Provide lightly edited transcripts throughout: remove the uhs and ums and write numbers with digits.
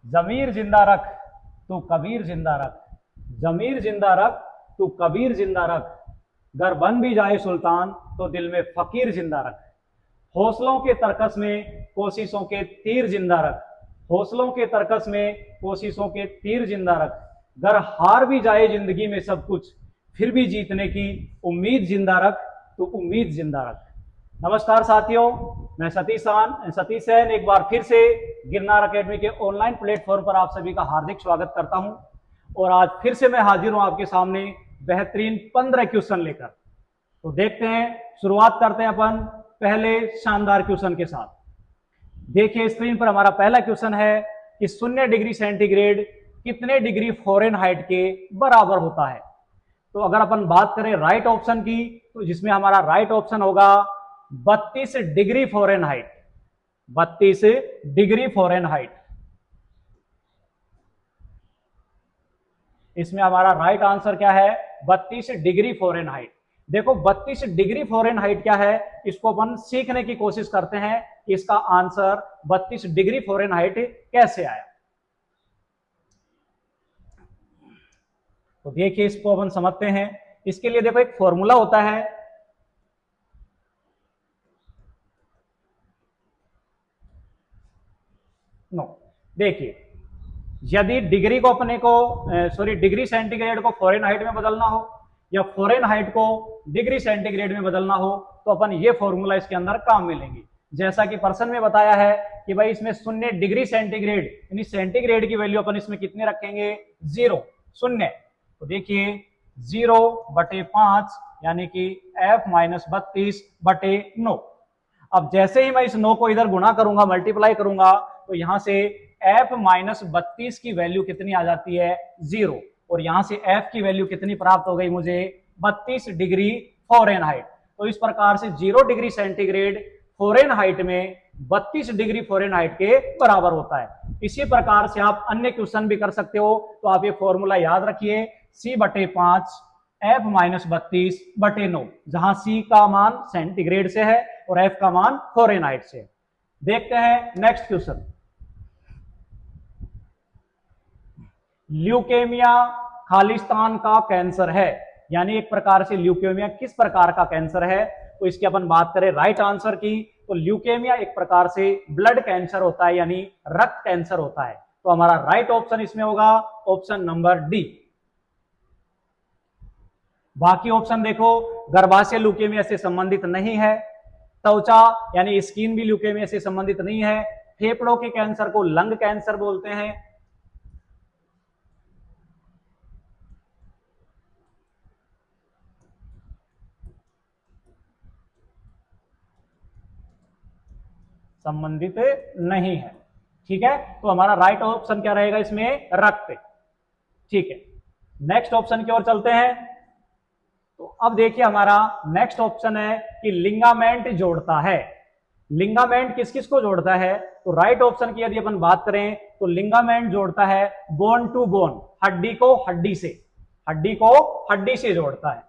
जमीर जिंदा रख तू कबीर जिंदा रख, जमीर जिंदा रख तू कबीर जिंदा रख, घर बन भी जाए सुल्तान तो दिल में फकीर जिंदा रख। हौसलों के तरकस में कोशिशों के तीर जिंदा रख, हौसलों के तरकस में कोशिशों के तीर जिंदा रख, घर हार भी जाए जिंदगी में सब कुछ फिर भी जीतने की उम्मीद जिंदा रख, तो उम्मीद जिंदा रख। नमस्कार साथियों, मैं सतीश सैन एक बार फिर से गिरनार एकेडमी के ऑनलाइन प्लेटफॉर्म पर आप सभी का हार्दिक स्वागत करता हूं। और आज फिर से मैं हाजिर हूं आपके सामने बेहतरीन 15 क्वेश्चन लेकर। तो देखते हैं, शुरुआत करते हैं अपन पहले शानदार क्वेश्चन के साथ। देखिए स्क्रीन पर हमारा पहला क्वेश्चन है कि 0 डिग्री सेंटीग्रेड कितने डिग्री फ़ारेनहाइट के बराबर होता है। तो अगर अपन बात करें राइट ऑप्शन की, तो जिसमें हमारा राइट ऑप्शन होगा 32 डिग्री फ़ारेनहाइट, 32 डिग्री फ़ारेनहाइट। इसमें हमारा राइट आंसर क्या है? 32 डिग्री फ़ारेनहाइट। देखो 32 डिग्री फ़ारेनहाइट क्या है, इसको अपन सीखने की कोशिश करते हैं कि इसका आंसर 32 डिग्री फ़ारेनहाइट कैसे आया। तो देखिए इसको अपन समझते हैं। इसके लिए देखो एक फॉर्मूला होता है, देखिए यदि डिग्री को अपने को डिग्री सेंटीग्रेड को फ़ारेनहाइट में बदलना हो या फ़ारेनहाइट को डिग्री सेंटीग्रेड में बदलना हो, तो अपन ये फॉर्मूला इसके अंदर काम में लेंगे। जैसा कि पर्सन में बताया है कि भाई इसमें 0 डिग्री सेंटीग्रेड यानी सेंटीग्रेड की वैल्यू अपन इसमें कितने रखेंगे? 0 शून्य। तो देखिए 0/5 यानी कि F-32/9। अब जैसे ही मैं इस 9 को इधर गुणा करूंगा, मल्टीप्लाई करूंगा, तो यहां से F-32 की वैल्यू कितनी आ जाती है? 0। और यहां से F की वैल्यू कितनी प्राप्त हो गई मुझे? 32 डिग्री फ़ारेनहाइट। तो इस प्रकार से 0 डिग्री सेंटीग्रेड फ़ारेनहाइट में 32 डिग्री फ़ारेनहाइट के बराबर होता है। इसी प्रकार से आप अन्य क्वेश्चन भी कर सकते हो। तो आप ये फॉर्मूला याद रखिए, C/5 F-32/9, जहां C का मान सेंटीग्रेड से है और F का मान फ़ारेनहाइट से। देखते हैं नेक्स्ट क्वेश्चन। ल्यूकेमिया खालिस्तान का कैंसर है, यानी एक प्रकार से ल्यूकेमिया किस प्रकार का कैंसर है? तो इसकी अपन बात करें राइट आंसर की, तो ल्यूकेमिया एक प्रकार से ब्लड कैंसर होता है, यानी रक्त कैंसर होता है। तो हमारा राइट ऑप्शन इसमें होगा ऑप्शन नंबर डी। बाकी ऑप्शन देखो, गर्भाशय ल्यूकेमिया से संबंधित नहीं है, त्वचा यानी स्किन भी ल्यूकेमिया से संबंधित नहीं है, फेफड़ों के कैंसर को लंग कैंसर बोलते हैं, संबंधित नहीं है। ठीक है, तो हमारा राइट ऑप्शन क्या रहेगा इसमें? रक्त। ठीक है, नेक्स्ट ऑप्शन की ओर चलते हैं। तो अब देखिए हमारा नेक्स्ट ऑप्शन है कि लिंगामेंट जोड़ता है। लिंगामेंट किस किस को जोड़ता है? तो राइट ऑप्शन की यदि अपन बात करें तो लिंगामेंट जोड़ता है बोन टू बोन, हड्डी को हड्डी से, हड्डी को हड्डी से जोड़ता है,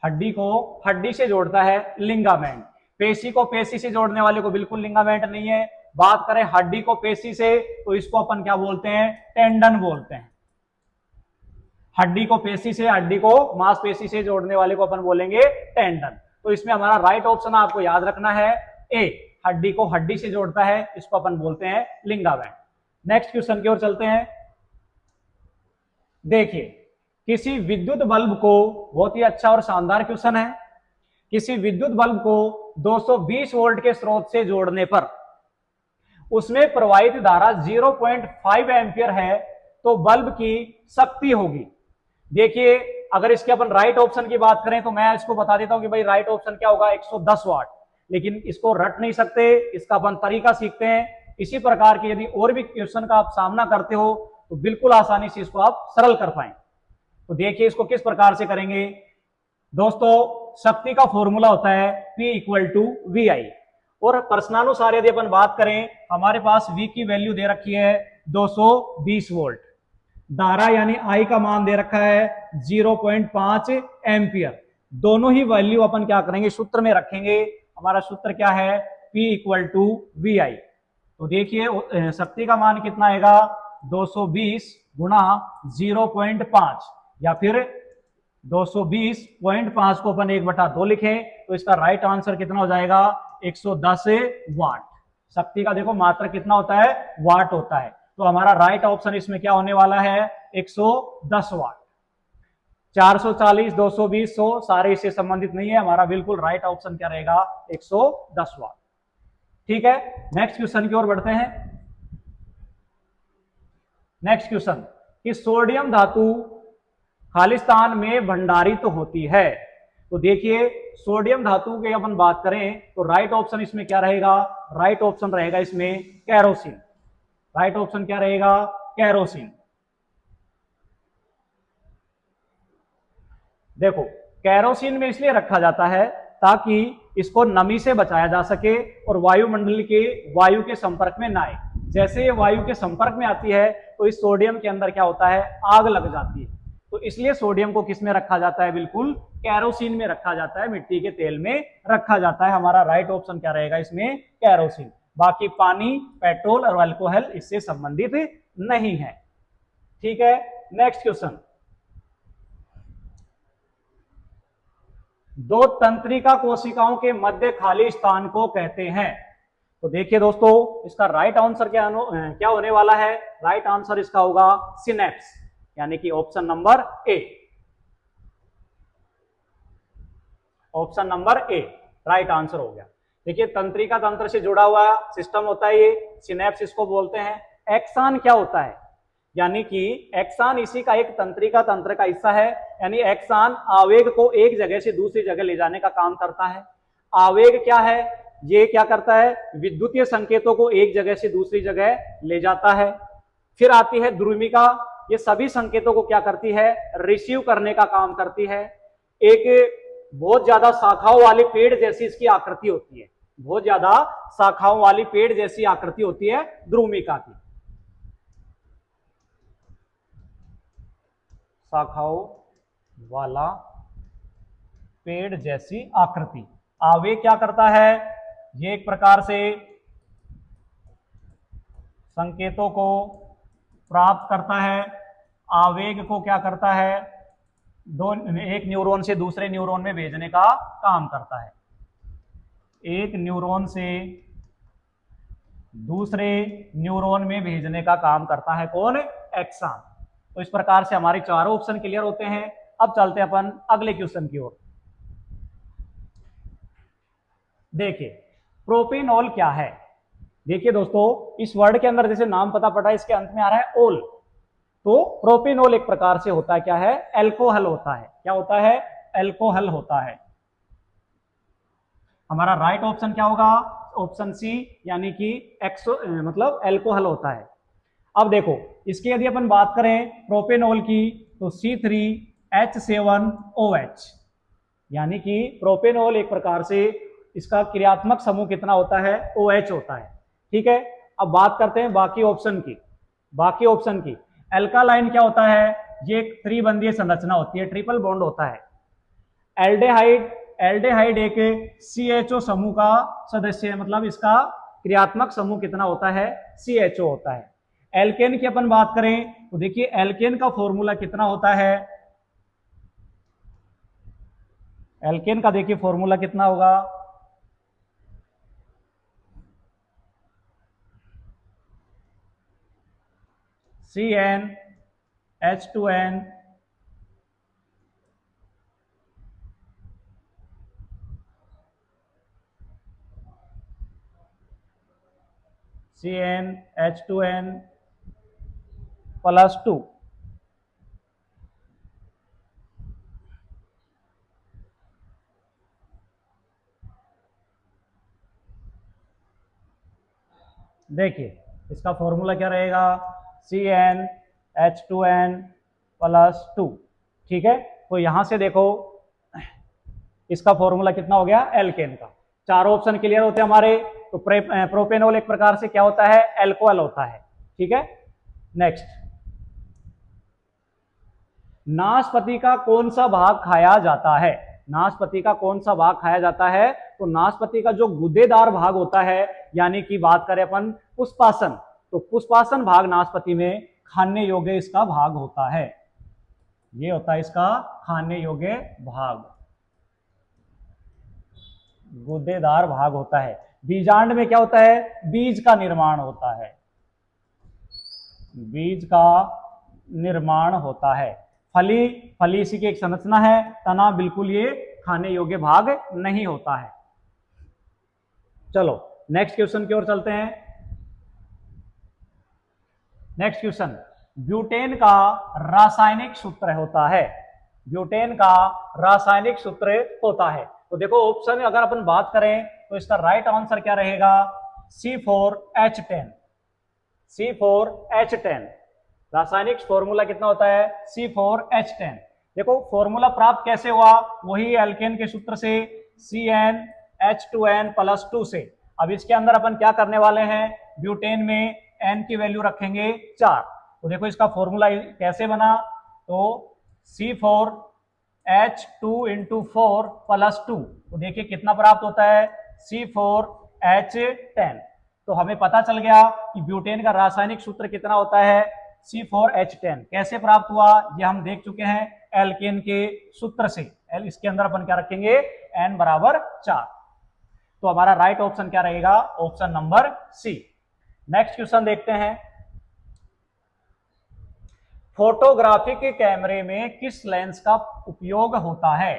हड्डी को हड्डी से जोड़ता है लिंगामेंट। पेशी को पेशी से जोड़ने वाले को बिल्कुल लिंगामेंट नहीं है। बात करें हड्डी को पेशी से, तो इसको अपन क्या बोलते हैं? टेंडन बोलते हैं। हड्डी को पेशी से, हड्डी को मांसपेशी से जोड़ने वाले को अपन बोलेंगे टेंडन। तो इसमें हमारा राइट ऑप्शन आपको याद रखना है ए, हड्डी को हड्डी से जोड़ता है, इसको अपन बोलते हैं लिंगामेंट। नेक्स्ट क्वेश्चन की ओर चलते हैं। देखिए किसी विद्युत बल्ब को, बहुत ही अच्छा और शानदार क्वेश्चन है, किसी विद्युत बल्ब को 220 वोल्ट के स्रोत से जोड़ने पर उसमें प्रवाहित धारा 0.5 एम्पियर है, तो बल्ब की शक्ति होगी। देखिए अगर इसके अपन राइट ऑप्शन की बात करें तो मैं इसको बता देता हूं कि भाई राइट ऑप्शन क्या होगा? 110 वाट। लेकिन इसको रट नहीं सकते, इसका अपन तरीका सीखते हैं। इसी प्रकार के यदि और भी क्वेश्चन का आप सामना करते हो तो बिल्कुल आसानी से इसको आप सरल कर पाए। तो देखिए इसको किस प्रकार से करेंगे दोस्तों। शक्ति का फॉर्मूला होता है P = VI, और प्रश्नानुसार यदि अपन बात करें, हमारे पास V की वैल्यू दे रखी है 220 वोल्ट, धारा यानी I का मान दे रखा है 0.5 एम्पियर। दोनों ही वैल्यू अपन क्या करेंगे? सूत्र में रखेंगे। हमारा सूत्र क्या है? P = VI। तो देखिए शक्ति का मान कितना आएगा, 220 गुणा 0.5, या फिर 220.5 को अपन 1/2 लिखें तो इसका राइट आंसर कितना हो जाएगा, 110 वाट। शक्ति का देखो मात्रा कितना होता है, वाट होता है। तो हमारा राइट ऑप्शन इसमें क्या होने वाला है, 110 वाट। 440, 220, 100 सारे इससे संबंधित नहीं है, हमारा बिल्कुल राइट ऑप्शन क्या रहेगा, 110 वाट। ठीक है, नेक्स्ट क्वेश्चन की ओर बढ़ते हैं। नेक्स्ट क्वेश्चन कि सोडियम धातु खालिस्तान में भंडारित तो होती है। तो देखिए सोडियम धातु की अपन बात करें तो राइट ऑप्शन इसमें क्या रहेगा, राइट ऑप्शन रहेगा इसमें कैरोसिन। राइट ऑप्शन क्या रहेगा, कैरोसिन। देखो कैरोसिन में इसलिए रखा जाता है ताकि इसको नमी से बचाया जा सके और वायुमंडल के वायु के संपर्क में ना आए। जैसे ये वायु के संपर्क में आती है तो इस सोडियम के अंदर क्या होता है, आग लग जाती है। तो इसलिए सोडियम को किस में रखा जाता है, बिल्कुल कैरोसिन में रखा जाता है, मिट्टी के तेल में रखा जाता है। हमारा राइट ऑप्शन क्या रहेगा इसमें, कैरोसिन। बाकी पानी, पेट्रोल और अल्कोहल इससे संबंधित नहीं है। ठीक है, नेक्स्ट क्वेश्चन। दो तंत्रिका कोशिकाओं के मध्य खाली स्थान को कहते हैं। तो देखिए दोस्तों इसका राइट आंसर क्या होने वाला है, राइट आंसर इसका होगा सिनेप्स, यानी कि option number A. Option number A right answer हो गया। देखिए तंत्रिका तंत्र से जुड़ा हुआ सिस्टम होता है ये, सिनेप्स इसको बोलते हैं। एक्सान क्या होता है, यानी कि एक्सान इसी का एक तंत्रिका तंत्र का हिस्सा है। यानी एक्सान आवेग को एक जगह से दूसरी जगह ले जाने का काम करता है। आवेग क्या है, ये क्या करता है, विद्युतीय संकेतों को एक जगह से दूसरी जगह ले जाता है। फिर आती है द्रुमिका, ये सभी संकेतों को क्या करती है, रिसीव करने का काम करती है। एक बहुत ज्यादा शाखाओं वाली पेड़ जैसी इसकी आकृति होती है, बहुत ज्यादा शाखाओं वाली पेड़ जैसी आकृति होती है द्रुमिका की, शाखाओं वाला पेड़ जैसी आकृति। आवेग क्या करता है, ये एक प्रकार से संकेतों को प्राप्त करता है। आवेग को क्या करता है, एक न्यूरॉन से दूसरे न्यूरॉन में भेजने का काम करता है। एक न्यूरॉन से दूसरे न्यूरॉन में भेजने का काम करता है कौन, एक्सान। तो इस प्रकार से हमारे चारों ऑप्शन क्लियर होते हैं। अब चलते हैं अपन अगले क्वेश्चन की ओर। देखिए प्रोपेनॉल क्या है। देखिए दोस्तों इस वर्ड के अंदर जैसे नाम पता पड़ा, इसके अंत में आ रहा है ओल। तो प्रोपेनॉल एक प्रकार से होता है क्या है, एल्कोहल होता है। क्या होता है, एल्कोहल होता है। हमारा राइट ऑप्शन क्या होगा, ऑप्शन सी, यानी कि मतलब एल्कोहल होता है। अब देखो इसकी यदि अपन बात करें प्रोपेनॉल की तो C3H7OH, यानी कि प्रोपेनॉल एक प्रकार से इसका क्रियात्मक समूह कितना होता है, OH होता है। ठीक है, अब बात करते हैं बाकी ऑप्शन की। बाकी ऑप्शन की एल्कालाइन क्या होता है, ये एक त्रिबंधीय संरचना होती है, ट्रिपल बॉन्ड होता है। एल्डेहाइड, एल्डेहाइड एक CHO समूह का सदस्य है, मतलब इसका क्रियात्मक समूह कितना होता है, CHO होता है। एल्केन की अपन बात करें तो देखिए एल्केन का फॉर्मूला कितना होता है, एल्केन का देखिए फॉर्मूला कितना होगा, CnH2n +2। देखिए इसका फॉर्मूला क्या रहेगा, CnH2n+2। ठीक है, तो यहां से देखो इसका फॉर्मूला कितना हो गया, एल्केन का। चारों ऑप्शन क्लियर होते हैं हमारे। तो प्रोपेनॉल एक प्रकार से क्या होता है, एल्कोहल होता है। ठीक है, नेक्स्ट। नाशपाती का कौन सा भाग खाया जाता है, नाशपाती का कौन सा भाग खाया जाता है, तो नाशपाती का जो गूदेदार भाग होता है यानी कि बात करें अपन पुष्पासन, तो पुष्पासन भाग नाशपाती में खाने योग्य इसका भाग होता है। ये होता है इसका खाने योग्य भाग, गूदेदार भाग होता है। बीजांड में क्या होता है, बीज का निर्माण होता है, बीज का निर्माण होता है। फली, फली इसी की एक संरचना है। तना बिल्कुल ये खाने योग्य भाग नहीं होता है। चलो नेक्स्ट क्वेश्चन की ओर चलते हैं। नेक्स्ट क्वेश्चन, ब्यूटेन का रासायनिक सूत्र होता है, ब्यूटेन का रासायनिक सूत्र होता है। तो देखो ऑप्शन अगर अपन बात करें तो इसका राइट आंसर क्या रहेगा, C4H10, C4H10। रासायनिक फॉर्मूला कितना होता है, C4H10। देखो फॉर्मूला प्राप्त कैसे हुआ, वही एल्केन के सूत्र से CnH2n+2 से। अब इसके अंदर अपन क्या करने वाले हैं, ब्यूटेन में n की वैल्यू रखेंगे 4। तो देखो इसका फॉर्मूला कैसे बना, तो C4H2 × 4+2, तो देखिए कितना प्राप्त होता है, C4H10। तो हमें पता चल गया कि ब्यूटेन का रासायनिक सूत्र कितना होता है, C4H10। कैसे प्राप्त हुआ ये हम देख चुके हैं, एल्केन के सूत्र से। इसके अंदर अपन क्या रखेंगे, n = 4। तो हमारा राइट ऑप्शन क्या रहेगा, option number C. Next question देखते हैं, फोटोग्राफिक कैमरे में किस लेंस का उपयोग होता है।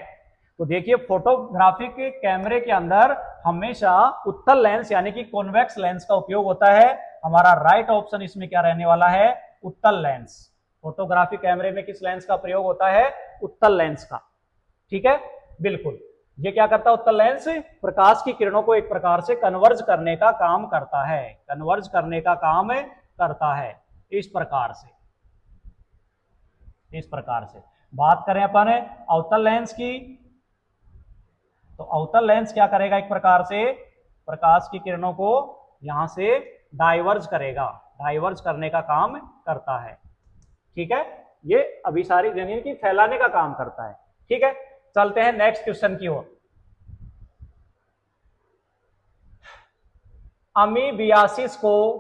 तो देखिए फोटोग्राफिक कैमरे के अंदर हमेशा उत्तल लेंस यानी कि कॉन्वेक्स लेंस का उपयोग होता है। हमारा राइट ऑप्शन इसमें क्या रहने वाला है, उत्तल लेंस। फोटोग्राफिक कैमरे में किस लेंस का प्रयोग होता है, उत्तल लेंस का। ठीक है, बिल्कुल। ये क्या करता है, उत्तल लेंस प्रकाश की किरणों को एक प्रकार से कन्वर्ज करने का काम करता है, कन्वर्ज करने का काम करता है। इस प्रकार से, इस प्रकार से बात करें अपन अवतल लेंस की, तो अवतल लेंस क्या करेगा, एक प्रकार से प्रकाश की किरणों को यहां से डाइवर्ज करेगा, डाइवर्ज करने का काम करता है। ठीक है, ये अभिसारी यानी कि फैलाने का काम करता है। ठीक है, चलते हैं नेक्स्ट क्वेश्चन की ओर। अमीबियासिस को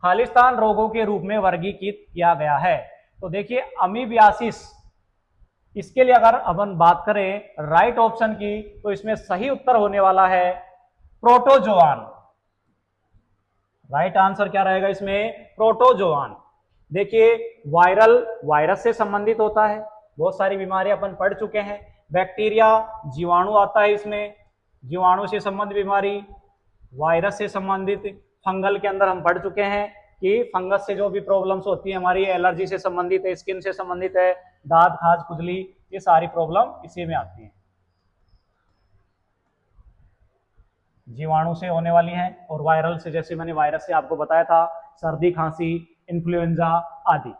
खालिस्तान रोगों के रूप में वर्गीकृत किया गया है। तो देखिए अमीबियासिस, इसके लिए अगर अपन बात करें राइट ऑप्शन की, तो इसमें सही उत्तर होने वाला है प्रोटोजोआन। राइट आंसर क्या रहेगा इसमें, प्रोटोजोआन। देखिए वायरल, वायरस से संबंधित होता है, बहुत सारी बीमारियां अपन पढ़ चुके हैं। बैक्टीरिया, जीवाणु आता है इसमें, जीवाणु से संबंधित बीमारी, वायरस से संबंधित, फंगल के अंदर हम पढ़ चुके हैं कि फंगस से जो भी प्रॉब्लम्स होती है हमारी, एलर्जी से संबंधित है, स्किन से संबंधित है, दांत खाज खुजली, ये सारी प्रॉब्लम इसी में आती हैं, जीवाणु से होने वाली हैं। और वायरल से, जैसे मैंने वायरस से आपको बताया था, सर्दी खांसी, इन्फ्लुएंजा आदि।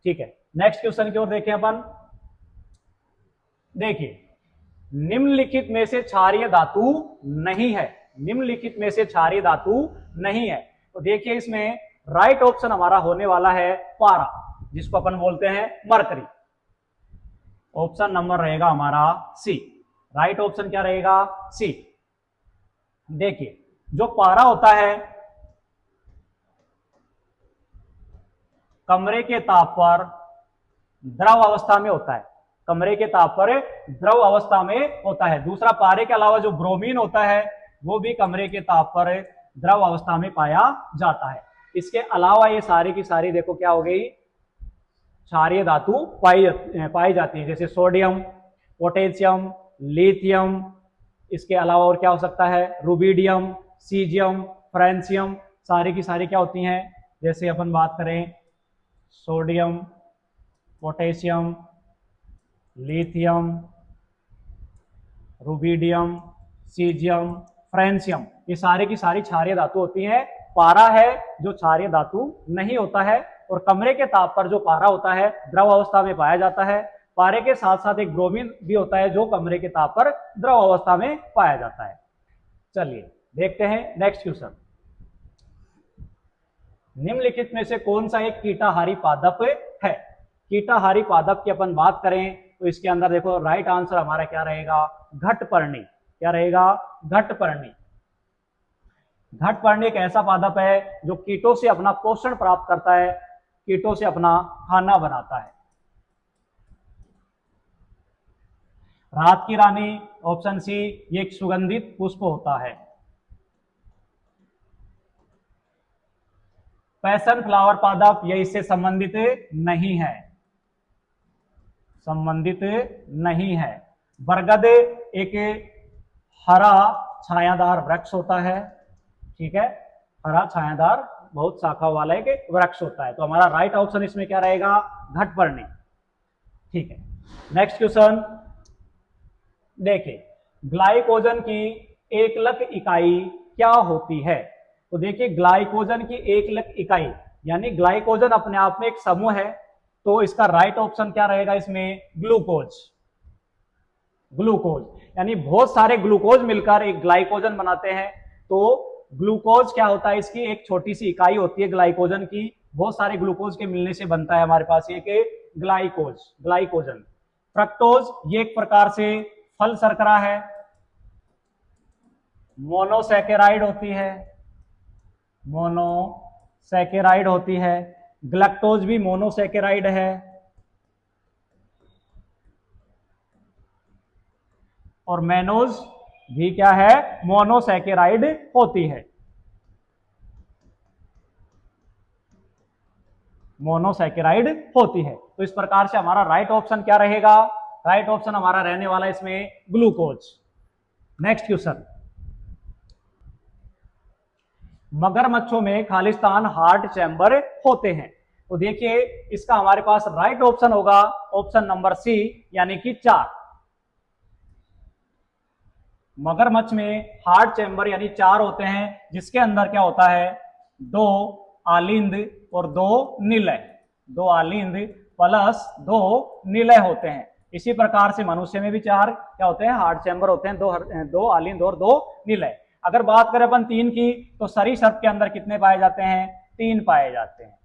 ठीक है, नेक्स्ट क्वेश्चन की ओर देखें अपन। देखिए निम्नलिखित में से क्षारीय धातु नहीं है, निम्नलिखित में से क्षारीय धातु नहीं है। तो देखिए इसमें राइट ऑप्शन हमारा होने वाला है पारा, जिसको अपन बोलते हैं मरकरी। ऑप्शन नंबर रहेगा हमारा सी। राइट ऑप्शन क्या रहेगा, सी। देखिए जो पारा होता है कमरे के ताप पर द्रव अवस्था में होता है, कमरे के ताप पर द्रव अवस्था में होता है। दूसरा, पारे के अलावा जो ब्रोमीन होता है वो भी कमरे के ताप पर द्रव अवस्था में पाया जाता है। इसके अलावा ये सारी की सारी देखो क्या हो गई, क्षारीय धातु पाई जाती है, जैसे सोडियम, पोटेशियम, लिथियम। इसके अलावा और क्या हो सकता है, रुबिडियम, सीजियम, फ्रांसियम, सारी की सारी क्या होती हैं, जैसे अपन बात करें sodium, potassium, lithium, rubidium, caesium, francium, ये सारे की सारी क्षारीय धातु होती हैं। पारा है जो क्षारीय धातु नहीं होता है, और कमरे के ताप पर जो पारा होता है द्रव अवस्था में पाया जाता है। पारे के साथ साथ एक ब्रोमीन भी होता है जो कमरे के ताप पर द्रव अवस्था में पाया जाता है। चलिए देखते हैं नेक्स्ट क्वेश्चन। निम्नलिखित में से कौन सा एक कीटाहारी पादप है। कीटाहारी पादप की अपन बात करें तो इसके अंदर देखो राइट आंसर हमारा क्या रहेगा, घटपर्णी। क्या रहेगा, घटपर्णी। घटपर्णी एक ऐसा पादप है जो कीटों से अपना पोषण प्राप्त करता है, कीटों से अपना खाना बनाता है। रात की रानी ऑप्शन सी, ये एक सुगंधित पुष्प होता है। पैशन फ्लावर पादप ये इससे संबंधित नहीं है, संबंधित नहीं है। बरगद एक हरा छायादार वृक्ष होता है, ठीक है, हरा छायादार बहुत शाखा वाला एक वृक्ष होता है। तो हमारा राइट ऑप्शन इसमें क्या रहेगा, घटपर्णी। ठीक है, नेक्स्ट क्वेश्चन देखिए, ग्लाइकोजन की एकलक इकाई क्या होती है? तो देखिए, ग्लाइकोजन की एकलक इकाई यानी ग्लाइकोजन अपने आप में एक समूह है, तो इसका राइट ऑप्शन क्या रहेगा इसमें, ग्लूकोज। ग्लूकोज यानी बहुत सारे ग्लूकोज मिलकर एक ग्लाइकोजन बनाते हैं। तो ग्लूकोज क्या होता है, इसकी एक छोटी सी इकाई होती है ग्लाइकोजन की, बहुत सारे ग्लूकोज के मिलने से बनता है हमारे पास एक ग्लाइकोज, ग्लाइकोजन। फ्रक्टोज ये एक प्रकार से फल शर्करा है, मोनोसैकेराइड होती है, मोनोसैकेराइड होती है। ग्लैक्टोज भी मोनोसैकेराइड है, और मैनोज भी क्या है, मोनोसैकेराइड होती है, मोनोसैकेराइड होती है। तो इस प्रकार से हमारा राइट ऑप्शन क्या रहेगा, राइट ऑप्शन हमारा रहने वाला इसमें ग्लूकोज। नेक्स्ट क्वेश्चन, मगरमच्छों में खालिस्तान हार्ट चैम्बर होते हैं। तो देखिए, इसका हमारे पास राइट ऑप्शन होगा ऑप्शन नंबर सी यानी कि 4। मगरमच्छ में हार्ट चैम्बर यानी 4 होते हैं, जिसके अंदर क्या होता है, 2 आलिंद और 2 निलय, 2 आलिंद प्लस 2 निलय होते हैं। इसी प्रकार से मनुष्य में भी 4 क्या होते हैं, हार्ट चैम्बर होते हैं, 2 आलिंद और 2 निलय। अगर बात करें अपन 3 की, तो सरीसृप के अंदर कितने पाए जाते हैं, 3 पाए जाते हैं,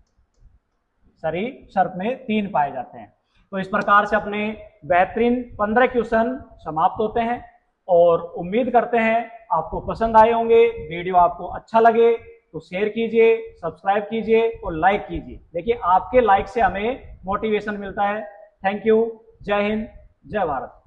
सरीसृप में 3 पाए जाते हैं। तो इस प्रकार से अपने बेहतरीन 15 क्वेश्चन समाप्त होते हैं, और उम्मीद करते हैं आपको पसंद आए होंगे। वीडियो आपको अच्छा लगे तो शेयर कीजिए, सब्सक्राइब कीजिए और लाइक कीजिए। देखिए, आपके लाइक से हमें मोटिवेशन मिलता है। थैंक यू, जय हिंद, जय भारत।